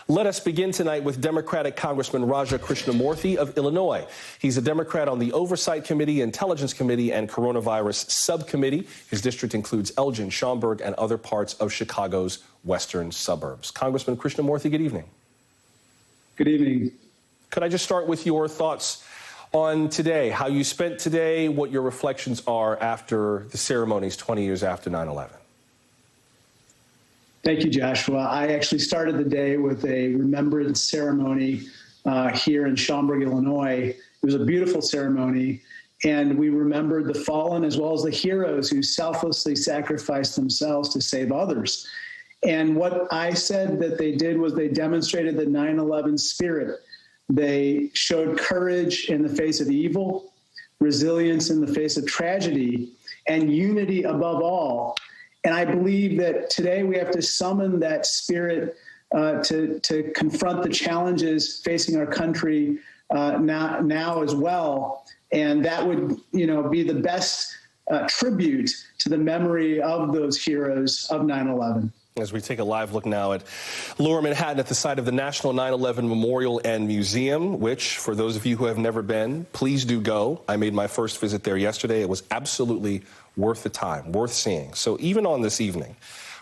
Let us begin tonight with Democratic Congressman Krishnamoorthi of Illinois. He's a Democrat on the Oversight Committee, Intelligence Committee, and Coronavirus Subcommittee. His district includes Elgin, Schaumburg, and other parts of Chicago's western suburbs. Congressman Krishnamoorthi, good evening. Good evening. Could I just start with your thoughts on today, how you spent today, what your reflections are after the ceremonies 20 years after 9/11? Thank you, Joshua. I actually started the day with a remembrance ceremony here in Schaumburg, Illinois. It was a beautiful ceremony, and we remembered the fallen as well as the heroes who selflessly sacrificed themselves to save others. And what I said that they did was they demonstrated the 9/11 spirit. They showed courage in the face of evil, resilience in the face of tragedy, and unity above all. And I believe that today we have to summon that spirit to confront the challenges facing our country now as well. And that would, be the best tribute to the memory of those heroes of 9/11. As we take a live look now at Lower Manhattan at the site of the National 9/11 Memorial and Museum, which, for those of you who have never been, please do go. I made my first visit there yesterday. It was absolutely worth the time, worth seeing. So even on this evening,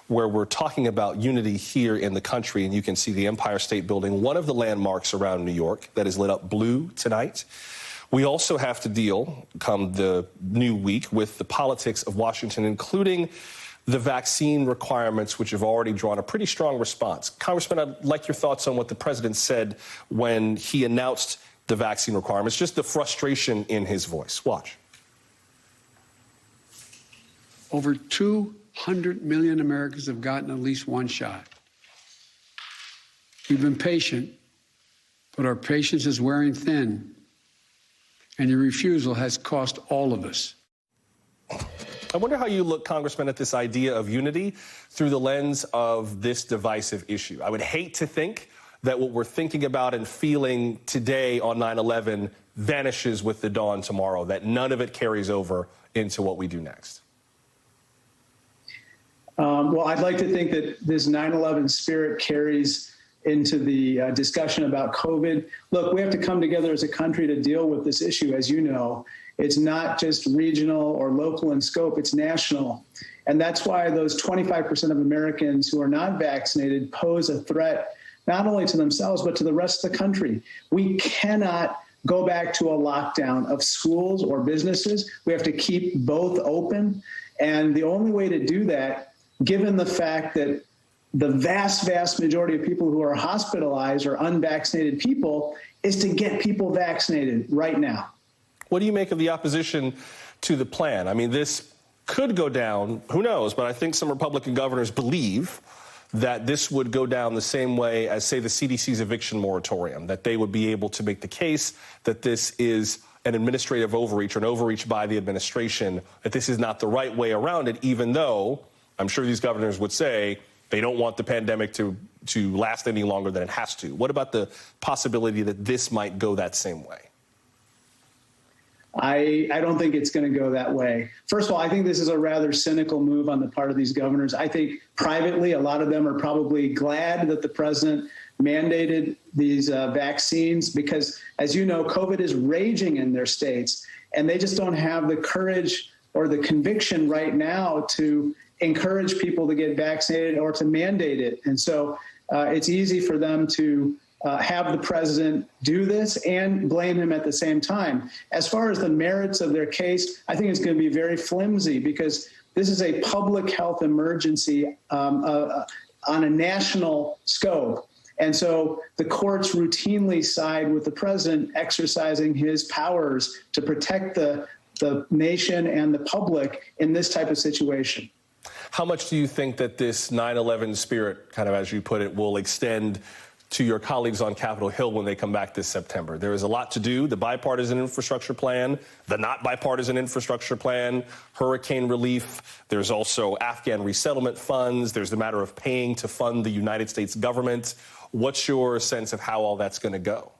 where we're talking about unity here in the country, and you can see the Empire State Building, one of the landmarks around New York that is lit up blue tonight, we also have to deal, come the new week, with the politics of Washington, including the vaccine requirements, which have already drawn a pretty strong response. Congressman, I'd like your thoughts on what the president said when he announced the vaccine requirements, just the frustration in his voice. Watch. Over 200 million Americans have gotten at least one shot. We've been patient, but our patience is wearing thin, and your refusal has cost all of us. I wonder how you look, Congressman, at this idea of unity through the lens of this divisive issue. I would hate to think that what we're thinking about and feeling today on 9/11 vanishes with the dawn tomorrow, that none of it carries over into what we do next. Well, I'd like to think that this 9/11 spirit carries into the discussion about COVID. Look, we have to come together as a country to deal with this issue, as you know. It's not just regional or local in scope, it's national. And that's why those 25% of Americans who are not vaccinated pose a threat not only to themselves, but to the rest of the country. We cannot go back to a lockdown of schools or businesses. We have to keep both open. And the only way to do that, given the fact that the vast, vast majority of people who are hospitalized are unvaccinated people, is to get people vaccinated right now. What do you make of the opposition to the plan? I mean, this could go down, who knows, but I think some Republican governors believe that this would go down the same way as, say, the CDC's eviction moratorium, that they would be able to make the case that this is an administrative overreach or an overreach by the administration, that this is not the right way around it, even though I'm sure these governors would say they don't want the pandemic to last any longer than it has to. What about the possibility that this might go that same way? I don't think it's going to go that way. First of all, I think this is a rather cynical move on the part of these governors. I think privately, a lot of them are probably glad that the president mandated these vaccines because, as you know, COVID is raging in their states, and they just don't have the courage or the conviction right now to encourage people to get vaccinated or to mandate it. And so it's easy for them to have the president do this and blame him at the same time. As far as the merits of their case, I think it's going to be very flimsy because this is a public health emergency on a national scope. And so the courts routinely side with the president exercising his powers to protect the nation and the public in this type of situation. How much do you think that this 9/11 spirit, kind of as you put it, will extend to your colleagues on Capitol Hill when they come back this September? There is a lot to do, the bipartisan infrastructure plan, the not bipartisan infrastructure plan, hurricane relief. There's also Afghan resettlement funds. There's the matter of paying to fund the United States government. What's your sense of how all that's going to go?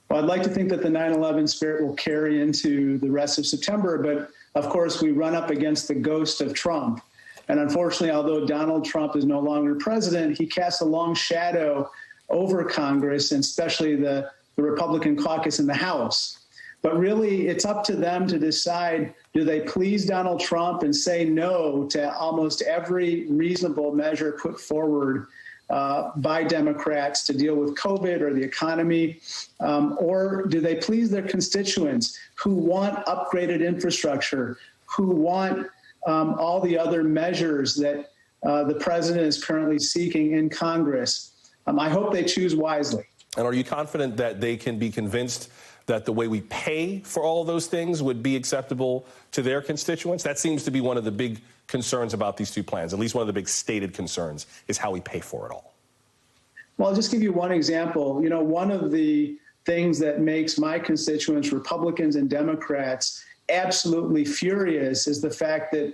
Well, I'd like to think that the 9/11 spirit will carry into the rest of September, but of course we run up against the ghost of Trump. And unfortunately, although Donald Trump is no longer president, he casts a long shadow over Congress, and especially the Republican caucus in the House. But really, it's up to them to decide, do they please Donald Trump and say no to almost every reasonable measure put forward by Democrats to deal with COVID or the economy, or do they please their constituents who want upgraded infrastructure, who want all the other measures that the president is currently seeking in Congress? I hope they choose wisely. And are you confident that they can be convinced that the way we pay for all of those things would be acceptable to their constituents? That seems to be one of the big concerns about these two plans, at least one of the big stated concerns, is how we pay for it all. Well, I'll just give you one example. You know, one of the things that makes my constituents, Republicans and Democrats, absolutely furious is the fact that,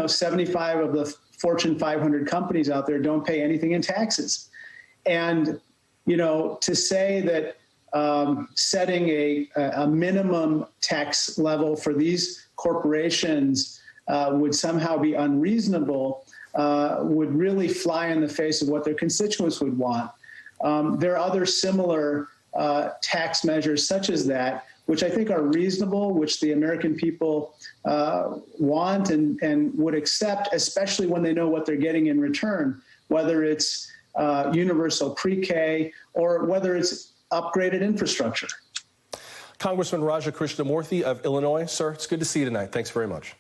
75 of the Fortune 500 companies out there don't pay anything in taxes. And, to say that setting a minimum tax level for these corporations would somehow be unreasonable would really fly in the face of what their constituents would want. There are other similar tax measures such as that, which I think are reasonable, which the American people want and would accept, especially when they know what they're getting in return, whether it's universal pre-K or whether it's upgraded infrastructure. Congressman Raja Krishnamoorthi of Illinois. Sir, it's good to see you tonight. Thanks very much.